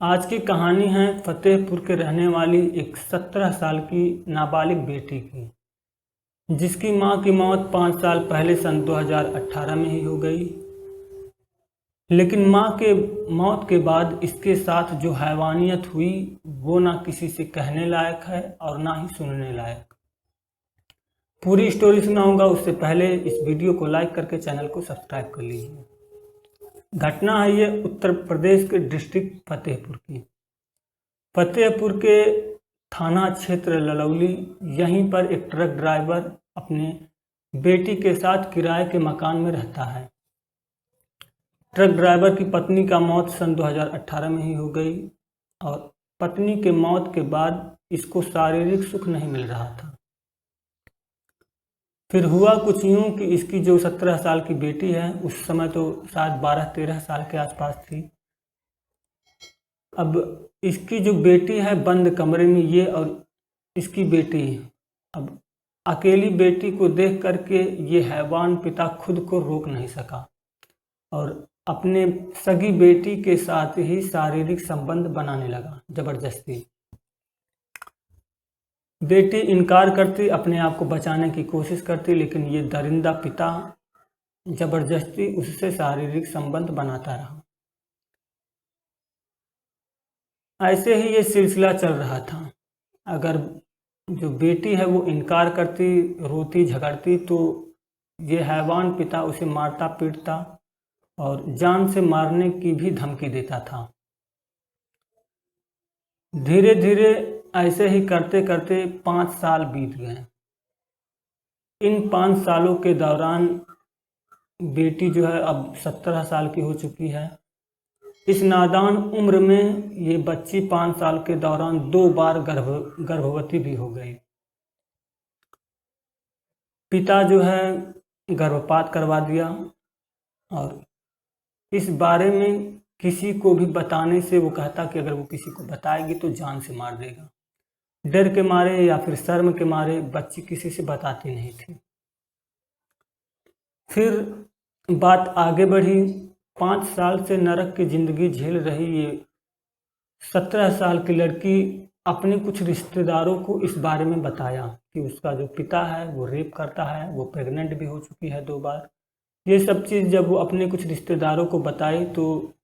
आज की कहानी है फतेहपुर के रहने वाली एक 17 साल की नाबालिग बेटी की, जिसकी मां की मौत 5 साल पहले सन 2018 में ही हो गई। लेकिन मां के मौत के बाद इसके साथ जो हैवानियत हुई वो ना किसी से कहने लायक है और ना ही सुनने लायक। पूरी स्टोरी सुनाऊंगा, उससे पहले इस वीडियो को लाइक करके चैनल को सब्सक्राइब कर लीजिए। घटना है ये उत्तर प्रदेश के डिस्ट्रिक्ट फतेहपुर की। फतेहपुर के थाना क्षेत्र ललौली, यहीं पर एक ट्रक ड्राइवर अपने बेटी के साथ किराए के मकान में रहता है। ट्रक ड्राइवर की पत्नी का मौत सन 2018 में ही हो गई और पत्नी के मौत के बाद इसको शारीरिक सुख नहीं मिल रहा था। फिर हुआ कुछ यूं कि इसकी जो 17 साल की बेटी है, उस समय तो शायद 12-13 साल के आसपास थी। अब इसकी जो बेटी है बंद कमरे में, ये और इसकी बेटी, अब अकेली बेटी को देख करके ये हैवान पिता खुद को रोक नहीं सका और अपने सगी बेटी के साथ ही शारीरिक संबंध बनाने लगा जबरदस्ती। बेटी इनकार करती, अपने आप को बचाने की कोशिश करती, लेकिन ये दरिंदा पिता जबरदस्ती उससे शारीरिक संबंध बनाता रहा। ऐसे ही ये सिलसिला चल रहा था। अगर जो बेटी है वो इनकार करती, रोती झगड़ती, तो ये हैवान पिता उसे मारता पीटता और जान से मारने की भी धमकी देता था। धीरे धीरे ऐसे ही करते करते 5 साल बीत गए। इन 5 सालों के दौरान बेटी जो है अब 17 साल की हो चुकी है। इस नादान उम्र में ये बच्ची 5 साल के दौरान 2 बार गर्भवती भी हो गई। पिता जो है गर्भपात करवा दिया और इस बारे में किसी को भी बताने से वो कहता कि अगर वो किसी को बताएगी तो जान से मार देगा। डर के मारे या फिर शर्म के मारे बच्ची किसी से बताती नहीं थी। फिर बात आगे बढ़ी। 5 साल से नरक की जिंदगी झेल रही ये 17 साल की लड़की अपने कुछ रिश्तेदारों को इस बारे में बताया कि उसका जो पिता है वो रेप करता है, वो प्रेग्नेंट भी हो चुकी है 2 बार। ये सब चीज़ जब वो अपने कुछ रिश्तेदारों को बताई तो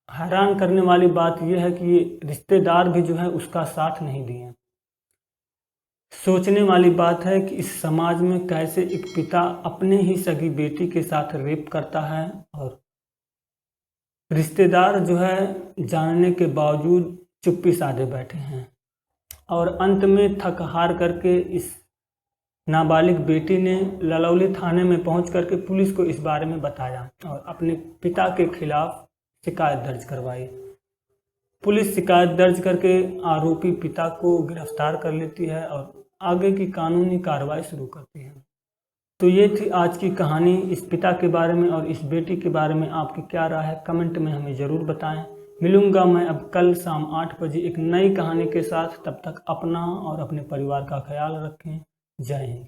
हैरान करने वाली बात यह है कि ये रिश्तेदार भी जो है उसका साथ नहीं दिए। सोचने वाली बात है कि इस समाज में कैसे एक पिता अपने ही सगी बेटी के साथ रेप करता है और रिश्तेदार जो है जानने के बावजूद चुप्पी साधे बैठे हैं। और अंत में थक हार करके इस नाबालिग बेटी ने ललौली थाने में पहुंच करके पुलिस को इस बारे में बताया और अपने पिता के खिलाफ शिकायत दर्ज करवाई। पुलिस शिकायत दर्ज करके आरोपी पिता को गिरफ्तार कर लेती है और आगे की कानूनी कार्रवाई शुरू करती है। तो ये थी आज की कहानी। इस पिता के बारे में और इस बेटी के बारे में आपकी क्या राय है, कमेंट में हमें ज़रूर बताएं। मिलूंगा मैं अब कल शाम 8 बजे एक नई कहानी के साथ। तब तक अपना और अपने परिवार का ख्याल रखें। जय हिंद।